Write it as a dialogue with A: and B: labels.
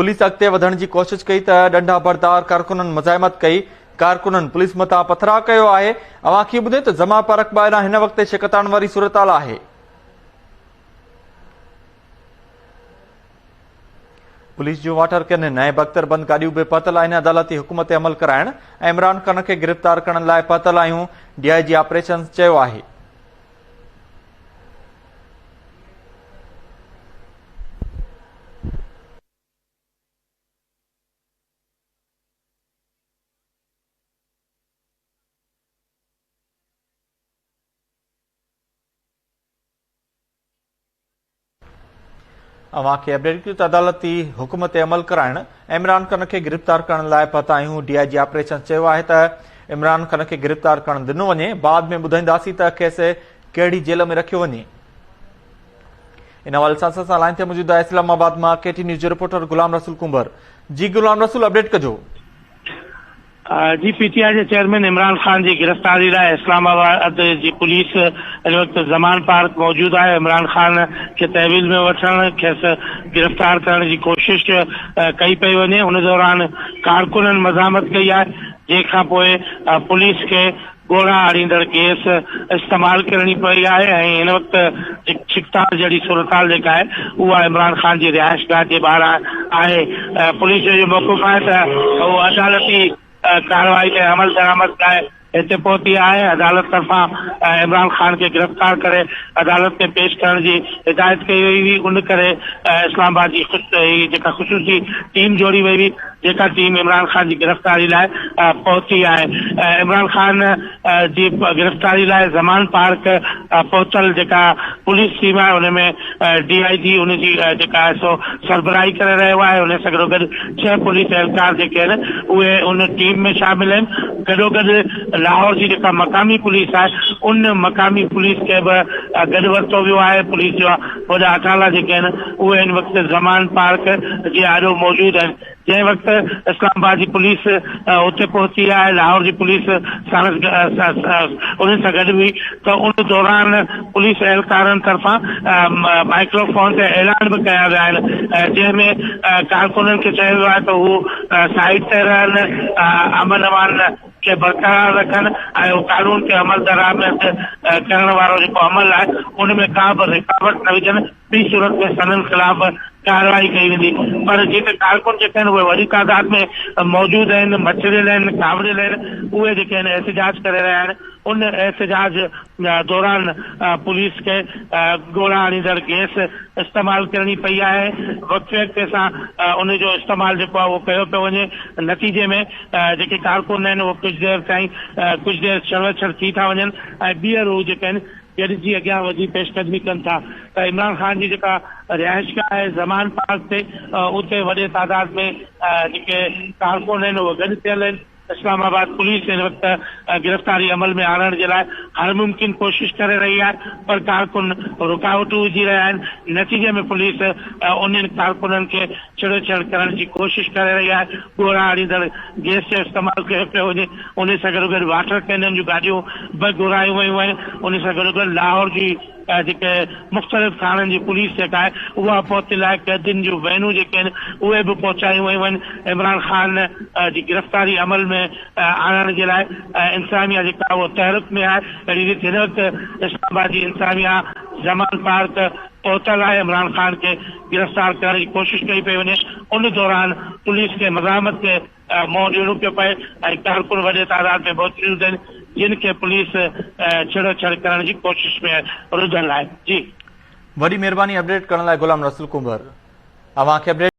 A: Police अॻिते वधण जी कोशिश कई त ॾंडा बरदार कारकुननि मज़ाहिमत कई। कारकुननि पुलिस मथां पथराव कयो आहे। अवां खे ॿुधे त जमा पार्क ॿाहिरां हिन वक़्तु शिकतान वारी सूरताल आहे। पुलिस जूं वाटर कैन ऐं बख्तरबंद गाॾियूं बि पतल आहिनि। अदालती हुकुम ते अमल कराइण ऐं इमरान खान खे गिरफ़्तार करण लाइ पतल आहियूं, DIG ऑपरेशन चयो आहे। अवां खे अपडेट कयूं त अदालती हुकुम ते अमल कराइण ऐं इमरान खान खे गिरफ़्तार करण लाइ पत आहियूं। DIG ऑपरेशन चयो आहे त इमरान खान खे गिरफ़्तार करण ॾिनो वञे। बाद में ॿुधाईंदासीं त खेसि कहिड़ी जेल में रखियो वञे। इन हवाले सां असां लाइन ते मौजूद आहे इस्लामाबाद मां KT न्यूज़ जो रिपोर्टर गुलाम रसूल कुंबर। जी गुलाम रसूल, अपडेट कजो।
B: जी, PTI जे चेयरमैन इमरान खान जी गिरफ़्तारी लाइ इस्लामाबाद जी पुलिस हिन वक़्तु ज़मान पार्क मौजूद आहे। इमरान खान खे तहवील में वठण, खेसि गिरफ़्तार करण जी कोशिश कई पई वञे। उन दौरान कारकुननि मज़ामत कई आहे, जंहिंखां पोइ पुलिस खे गोला आणींदड़ गैस इस्तेमाल करणी पई आहे ऐं हिन वक़्तु शिकतान जहिड़ी सूरताल जेका आहे उहा इमरान खान जी रिहाइशगाह जे ॿाहिरां आहे। पुलिस जो इहो मौक़िफ़ आहे त उहो अदालती कार्रवाई ते अमल दरामद लाइ हिते पहुती आहे। अदालत तरफ़ां इमरान खान खे गिरफ़्तार करे अदालत में पेश करण जी हिदायत कई वई हुई। उन करे इस्लामाबाद जी जेका ख़ुशूसी टीम जोड़ी वई हुई, जेका टीम इमरान खान जी गिरफ़्तारी लाइ पहुती आहे। इमरान खान जी गिरफ़्तारी लाइ ज़मान पार्क पहुतल जेका पुलिस टीम आहे उनमें DIG उनजी जेका आहे सो सरबराही करे रहियो आहे। उन सां गॾोगॾु 6 पुलिस एहलकार जेके आहिनि उहे उन टीम में शामिल आहिनि। गॾोगॾु लाहौर जी जेका मक़ामी पुलिस आहे उन मक़ामी पुलिस खे बि गॾु वरितो वियो आहे। पुलिस जा वॾा अटाला जेके आहिनि उहे हिन वक़्तु ज़मान पार्क जे आॾो मौजूद आहिनि। जंहिं वक़्तु इस्लामाबाद जी पुलिस उते पहुती आहे, लाहौर जी पुलिस उन सां गॾु हुई, त उन दौरान पुलिस एहलकारनि तरफ़ां माइक्रोफोन ते ऐलान बि कया विया आहिनि, जंहिंमें कारकुननि खे चयो वियो आहे त हू साइड ते रहनि, अमन अमान खे बरक़रार रखनि ऐं कानून खे अमल दरामद करण वारो जेको अमल आहे उनमें का बि रुकावट न विझनि। ॿी सूरत में सननि ख़िलाफ़ कार्रवाई कई वेंदी। पर जेके कारकुन जेके आहिनि उहे वॾी तादाद में मौजूद आहिनि, मचरियल आहिनि, कावड़ियल आहिनि, उहे जेके आहिनि एहतिजाज करे रहिया आहिनि। उन एहतिजाज दौरान पुलिस खे गोला आणींदड़ गैस इस्तेमाल करणी पई आहे। वक़्ते सां उनजो इस्तेमाल जेको आहे उहो कयो पियो वञे। नतीजे में जेके कारकुन आहिनि उहे कुझु देरि ताईं कुझु देरि छड़ थी था वञनि ऐं ॿीहर उहे जेके आहिनि गॾिजी अॻियां वधी पेशकदमी कनि था। त इमरान खान जी जेका रिहाइशगाह आहे ज़मान पार्क ते, उते वॾे तादाद में जेके कारकुन आहिनि उहे गॾु थियल आहिनि। इस्लामाबाद पुलिस हिन वक़्तु गिरफ़्तारी अमल में आणण जे लाइ हर मुमकिन कोशिश करे रही आहे, पर कारकुन रुकावटूं विझी रहिया आहिनि। नतीजे में पुलिस उन्हनि कारकुननि खे छेड़छाड़ करण जी कोशिश करे रही आहे। गोला आणींदड़ गैस जो इस्तेमालु कयो पियो वञे। उन सां गॾोगॾु वाटर कैनन जूं गाॾियूं बि घुरायूं वयूं आहिनि। उन सां गॾोगॾु लाहौर जी जेके मुख़्तलिफ़ थाणनि जी पुलिस जेका आहे उहा पहुतल आहे। कैदियुनि जूं वैनूं जेके आहिनि उहे बि पहुचायूं वयूं आहिनि। इमरान खान जी गिरफ़्तारी अमल में आणण जे लाइ इंतज़ामिया जेका उहो तहरीक में आहे। अहिड़ी रीति हिन वक़्तु इस्लामाबाद जी इंतज़ामिया ज़मान पार्क पहुतल आहे। इमरान खान खे गिरफ़्तार करण जी कोशिश कई पई वञे। उन दौरान पुलिस खे मज़ामत खे मुंहुं ॾियणो पियो पए ऐं कारकुन वॾे तादाद में मौजूद आहिनि, जिन खे पुलिस छेड़छाड़ करण जी कोशिश में रुधल आहे। जी,
A: वॾी महिरबानी अपडेट करण लाइ गुलाम रसूल कुंबर। अवां खे अपडेट